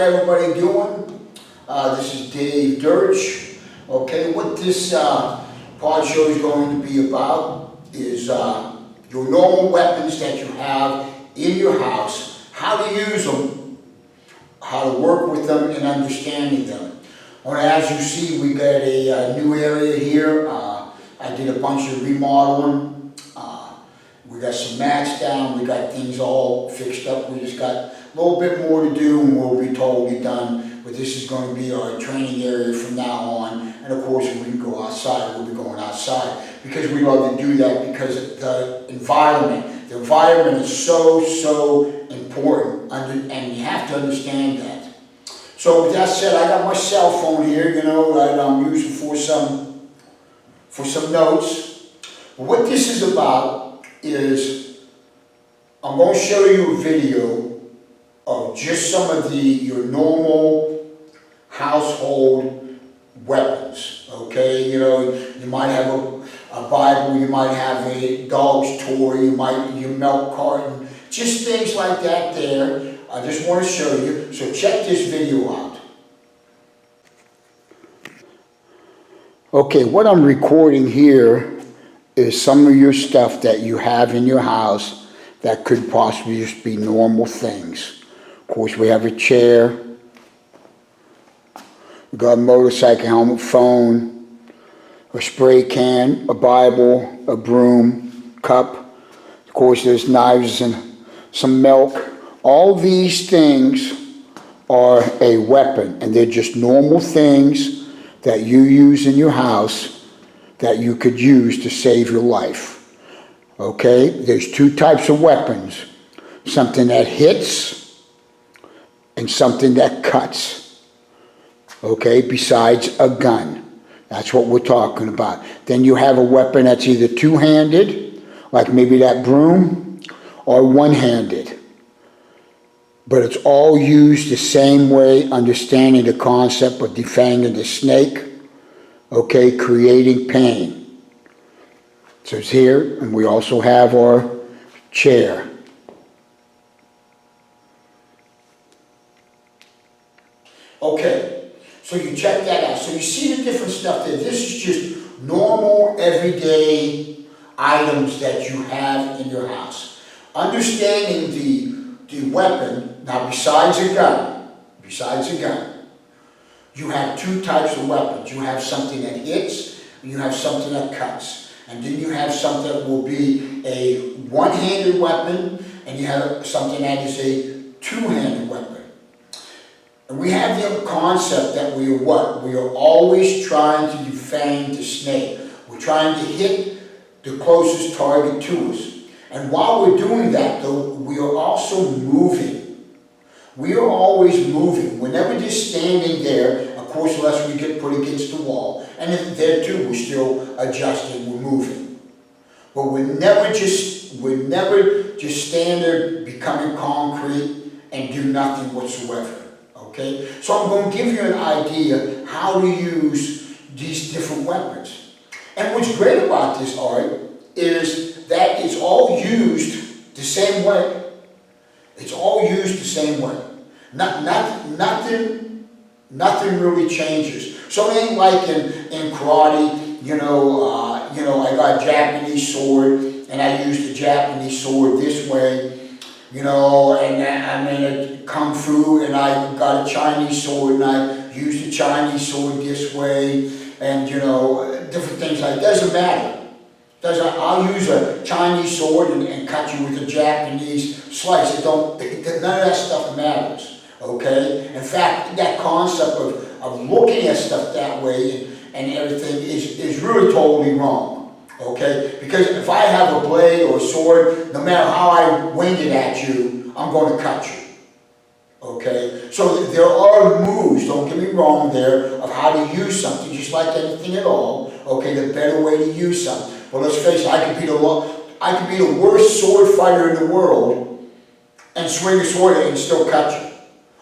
everybody doing? This is Dave Dirch. Okay, what this part show is going to be about is your normal weapons that you have in your house, how to use them, how to work with them, and understanding them. Well, as you see, we got a new area here. I did a bunch of remodeling. We got some mats down, we got things all fixed up. We just got a little bit more to do and we'll be totally done. But this is going to be our training area from now on. And of course, when we can go outside, we'll be going outside. Because we love to do that because the environment is so important. And you have to understand that. So with that said, I got my cell phone here, you know, that I'm using for some notes. But what this is about is I'm going to show you a video of just some of your normal household weapons, okay? You know, you might have a Bible, you might have a dog's toy, your milk carton, just things like that there. I just want to show you, so check this video out. Okay, what I'm recording here is some of your stuff that you have in your house that could possibly just be normal things. Of course, we have a chair, we got a motorcycle helmet, phone, a spray can, a Bible, a broom, cup. Of course, there's knives and some milk. All these things are a weapon, and they're just normal things that you use in your house that you could use to save your life. Okay, there's two types of weapons, something that hits and something that cuts. Okay, besides a gun. That's what we're talking about. Then you have a weapon that's either two-handed, like maybe that broom, or one-handed. But it's all used the same way, understanding the concept of defanging the snake. Okay, creating pain. So it's here, and we also have our chair. Okay, so you check that out. So you see the different stuff there. This is just normal, everyday items that you have in your house. Understanding the weapon, now besides a gun, you have two types of weapons. You have something that hits, and you have something that cuts. And then you have something that will be a one-handed weapon, and you have something that is a two-handed weapon. And we have the concept that we are what? We are always trying to defang the snake. We're trying to hit the closest target to us. And while we're doing that, though, we are also moving. We are always moving. We're never just standing there, of course, unless we get put against the wall. And if there too, we're still adjusting, we're moving. But we're never just stand there becoming concrete and do nothing whatsoever. Okay? So I'm going to give you an idea how to use these different weapons. And what's great about this art is that it's all used the same way. It's all used the same way. Nothing really changes. So it ain't like in karate, you know, I got a Japanese sword and I use the Japanese sword this way, you know, and I'm in a kung fu and I got a Chinese sword and I use the Chinese sword this way, and you know, different things like that. Doesn't matter. I'll use a Chinese sword and cut you with a Japanese slice. None of that stuff matters, okay? In fact, that concept of looking at stuff that way and everything is really totally wrong, okay? Because if I have a blade or a sword, no matter how I wing it at you, I'm going to cut you, okay? So there are moves, don't get me wrong there, of how to use something, just like anything at all, okay? The better way to use something. Well, let's face it, I could be the worst sword fighter in the world and swing a sword and still cut you.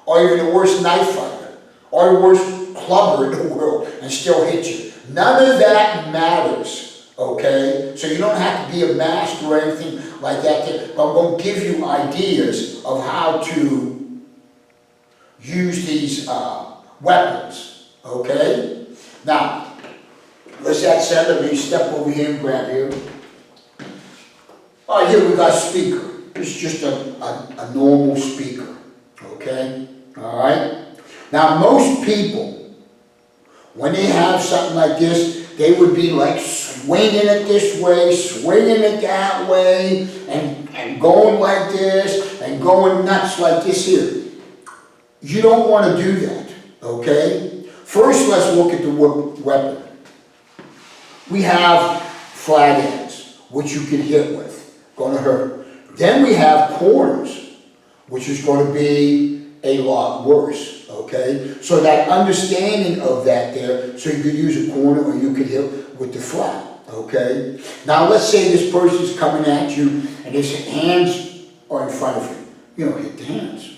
Or even the worst knife fighter. Or the worst clubber in the world and still hit you. None of that matters, okay? So you don't have to be a master or anything like that. But I'm going to give you ideas of how to use these weapons, okay? Now, let's that said, let me step over here and grab here. All right, here we got a speaker. This is just a normal speaker, okay? All right? Now, most people, when they have something like this, they would be like swinging it this way, swinging it that way, and going like this, and going nuts like this here. You don't want to do that, okay? First, let's look at the weapon. We have flat ends, which you can hit with, going to hurt. Then we have corners, which is going to be a lot worse, okay? So that understanding of that there, so you could use a corner or you could hit with the flat, okay? Now let's say this person's coming at you and his hands are in front of you. You don't hit the hands,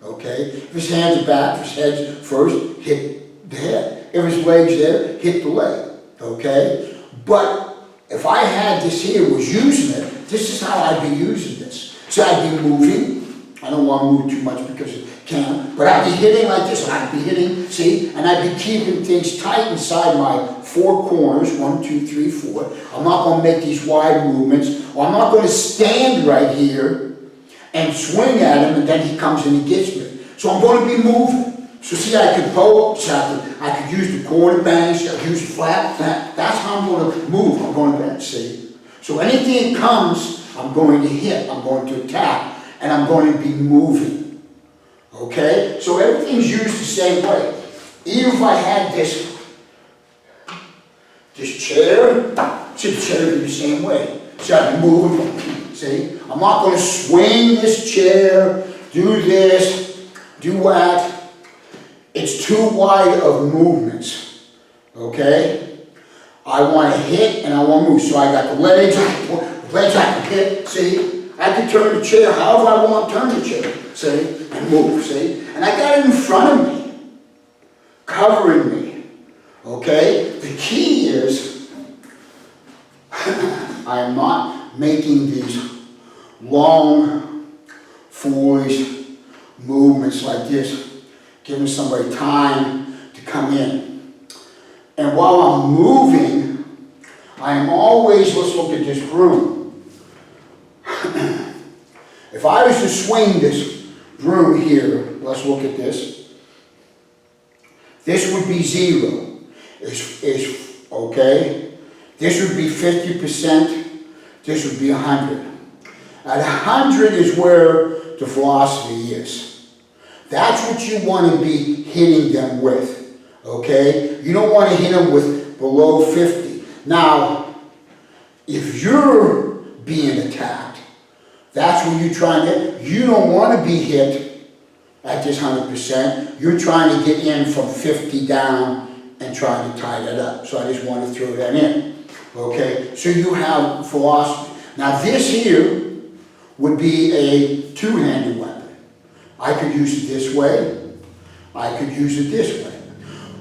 okay? If his hands are back, if his head's first, hit the head. If his leg's there, hit the leg, okay? But if I had this here, was using it, this is how I'd be using this. So I'd be moving. I don't want to move too much because it can, but I'd be hitting like this, and I'd be hitting, see, and I'd be keeping things tight inside my four corners, 1, 2, 3, 4. I'm not going to make these wide movements, or I'm not going to stand right here and swing at him, and then he comes and he gets me. So I'm going to be moving. So see, I could poke, so I could use the corner bench, I could use the flat. That's how I'm going to move. I'm going to bench, see. So anything that comes, I'm going to hit, I'm going to attack. And I'm going to be moving, okay? So everything's used the same way. Even if I had this chair, see, the chair would be the same way. So I'd be moving, see? I'm not going to swing this chair, do this, do that. It's too wide of movements, okay? I want to hit and I want to move. So I got the legs I can hit, see? I can turn the chair however I want to turn the chair, see, and move, see? And I got it in front of me, covering me, okay? The key is, I am not making these long, foolish movements like this, giving somebody time to come in. And while I'm moving, I am always, let's look at this broom. If I was to swing this broom here, let's look at this. This would be 0, okay? This would be 50%, this would be 100. At 100 is where the velocity is. That's what you want to be hitting them with, okay? You don't want to hit them with below 50. Now, if you're being attacked, that's when you're trying to, you don't want to be hit at this 100%. You're trying to get in from 50 down and trying to tie that up. So I just want to throw that in. Okay, so you have velocity. Now this here would be a two-handed weapon. I could use it this way. I could use it this way.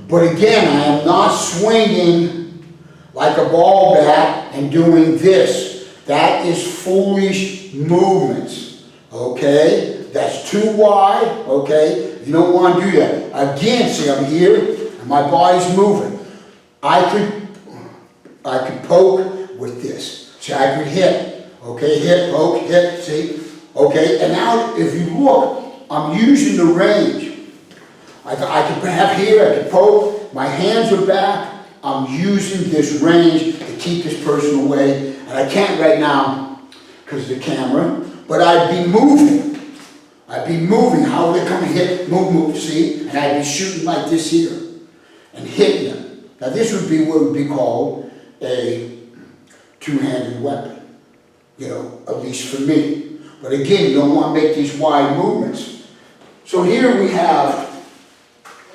But again, I am not swinging like a ball bat and doing this. That is foolish movements, okay? That's too wide, okay? You don't want to do that. Again, see, I'm here, and my body's moving. I could poke with this. See, I could hit, okay? Hit, poke, hit, see? Okay, and now if you look, I'm using the range. I could have here, I could poke, my hands are back, I'm using this range to keep this person away. And I can't right now because of the camera, but I'd be moving. I'd be moving. How would they come and hit? Move, move, see? And I'd be shooting like this here and hitting them. Now this would be what would be called a two-handed weapon, you know, at least for me. But again, you don't want to make these wide movements. So here we have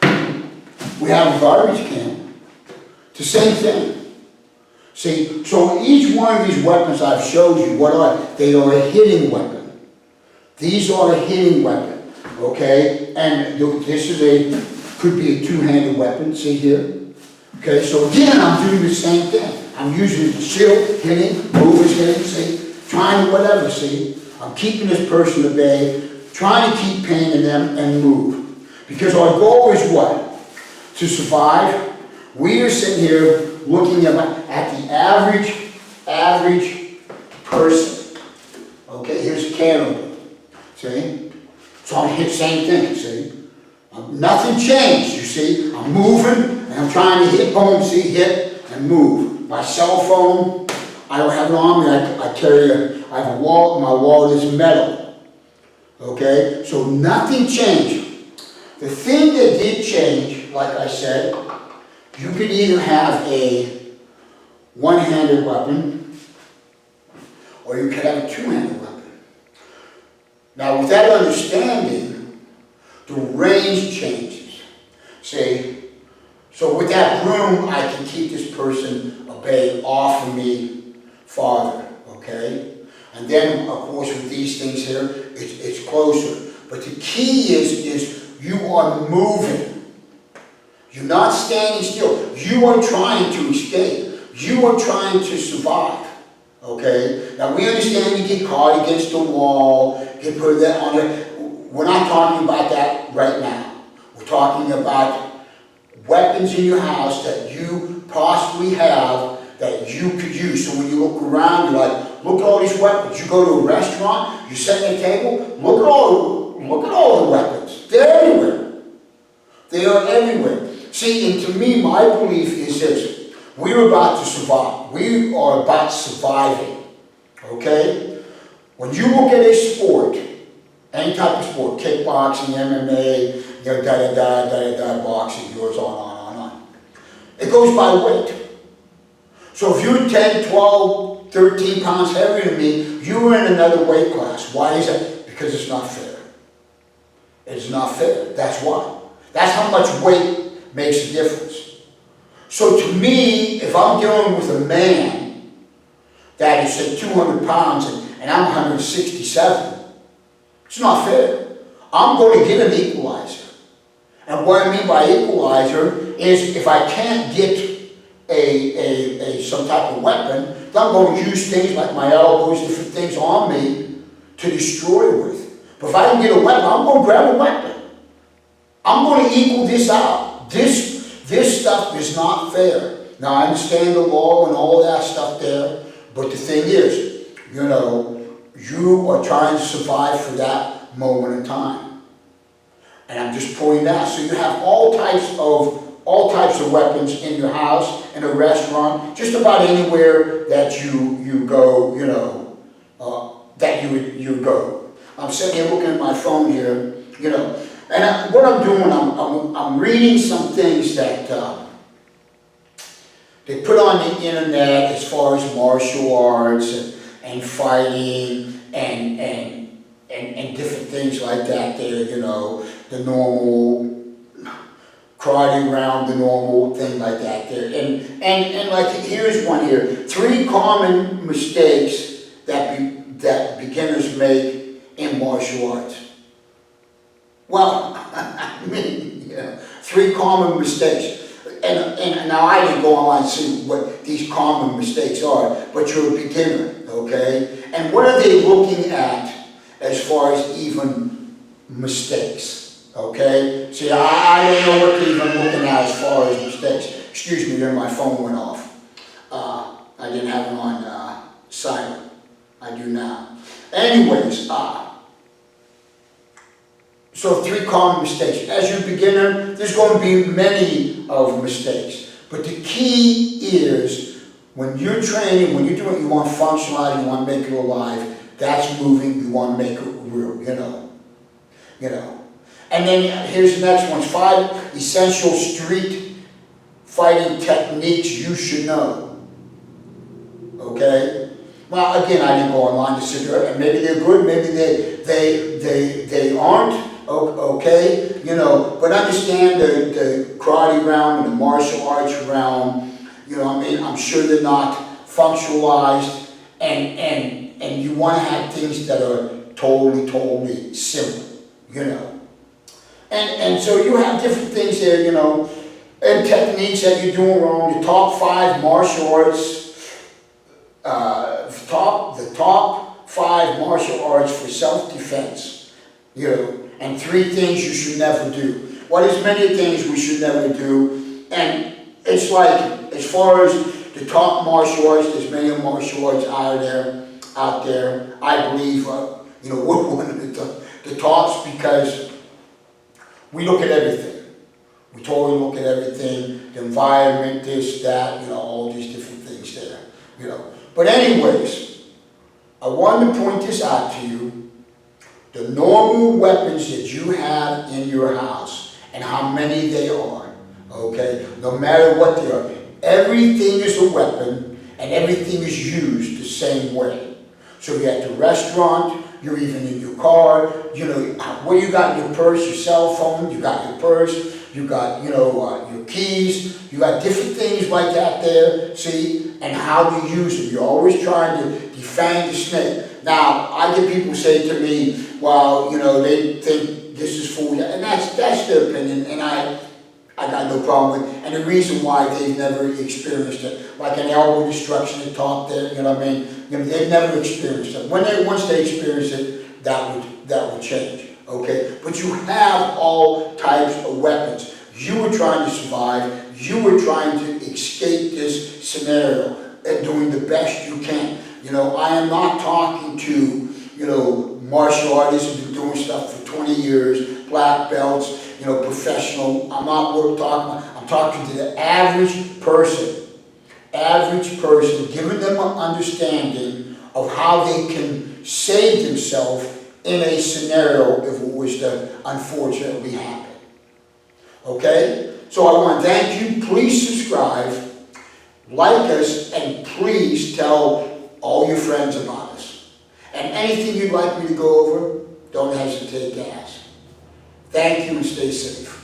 a garbage can. It's the same thing. See, so each one of these weapons I've showed you, what are they? They are a hitting weapon. These are a hitting weapon, okay? And this is could be a two-handed weapon, see here? Okay, so again, I'm doing the same thing. I'm using the shield, hitting, moving, hitting, see? Trying to whatever, see? I'm keeping this person at bay, trying to keep pain in them and move. Because our goal is what? To survive. We are sitting here looking at the average person. Okay, here's a candle. See? So I'm hit same thing, see? Nothing changed, you see? I'm moving and I'm trying to hit home, see? Hit and move. My cell phone, I don't have it on me. I have a wallet. My wallet is metal. Okay? So nothing changed. The thing that did change, like I said, you could either have a one-handed weapon or you could have a two-handed weapon. Now, with that understanding, the range changes. See? So with that broom, I can keep this person at bay off of me farther, okay? And then, of course, with these things here, it's closer. But the key is you are moving. You're not standing still. You are trying to escape. You are trying to survive, okay? Now, we understand you get caught against the wall, get put that on there. We're not talking about that right now. We're talking about weapons in your house that you possibly have that you could use. So when you look around, you're like, look at all these weapons. You go to a restaurant, you sit at a table, look at all the weapons. They're everywhere. They are everywhere. See, and to me, my belief is this. We're about to survive. We are about surviving. Okay? When you look at a sport, any type of sport, kickboxing, MMA, boxing, goes on. It goes by weight. So if you're 10, 12, 13 pounds heavier than me, you're in another weight class. Why is that? Because it's not fair. It's not fair. That's why. That's how much weight makes a difference. So to me, if I'm dealing with a man that is, say, 200 pounds and I'm 167, it's not fair. I'm going to get an equalizer. And what I mean by equalizer is if I can't get some type of weapon, then I'm going to use things like my elbows, different things on me to destroy with. But if I can get a weapon, I'm going to grab a weapon. I'm going to equal this out. This stuff is not fair. Now, I understand the law and all that stuff there, but the thing is, you know, you are trying to survive for that moment in time. And I'm just pointing out. So you have all types of weapons in your house, in a restaurant, just about anywhere that you go, you know, that you would go. I'm sitting here looking at my phone here, you know, and what I'm doing, I'm reading some things that they put on the internet as far as martial arts and fighting and different things like that there, you know, the normal karate round, the normal thing like that there. And like, here's one here. 3 common mistakes that beginners make in martial arts. Well, I mean, you know, 3 common mistakes. And now I didn't go online and see what these common mistakes are, but you're a beginner, okay? And what are they looking at as far as even mistakes, okay? See, I don't know what they're even looking at as far as mistakes. Excuse me, there my phone went off. I didn't have it on silent. I do now. Anyways, so 3 common mistakes. As you're a beginner, there's going to be many of mistakes. But the key is, when you're training, when you're doing it, you want to functionalize, you want to make it alive. That's moving, you want to make it real, you know. And then here's the next one. 5 essential street fighting techniques you should know. Okay? Well, again, I didn't go online to sit there, and maybe they're good, maybe they aren't. Okay, you know, but understand the karate realm and the martial arts realm, you know, I mean, I'm sure they're not functionalized, and you want to have things that are totally simple, you know. And so you have different things there, you know, and techniques that you're doing wrong. The top 5 martial arts, the top 5 martial arts for self-defense, you know. And 3 things you should never do. Well, there's many things we should never do, and it's like, as far as the top martial arts, there's many martial arts out there. I believe, we're one of the tops because we look at everything. We totally look at everything, the environment, this, that, all these different things there, But anyways, I wanted to point this out to you. The normal weapons that you have in your house and how many they are, okay? No matter what they are. Everything is a weapon and everything is used the same way. So you're at the restaurant, you're even in your car, what you got in your purse, your cell phone, you got your purse, you got, your keys, you got different things like that there, see, and how to use them. You're always trying to defang the snake. Now, I get people say to me, well, they think this is fool, and that's their opinion, and I got no problem with it. And the reason why they've never experienced it, like an elbow destruction at top there, they've never experienced it. Once they experience it, that would change, okay? But you have all types of weapons. You were trying to survive. You were trying to escape this scenario and doing the best you can. I am not talking to, martial artists who've been doing stuff for 20 years, black belts, professional. I'm not talking about. I'm talking to the average person, giving them an understanding of how they can save themselves in a scenario if it was to unfortunately happen. Okay? So I want to thank you. Please subscribe, like us, and please tell all your friends about us. And anything you'd like me to go over, don't hesitate to ask. Thank you and stay safe.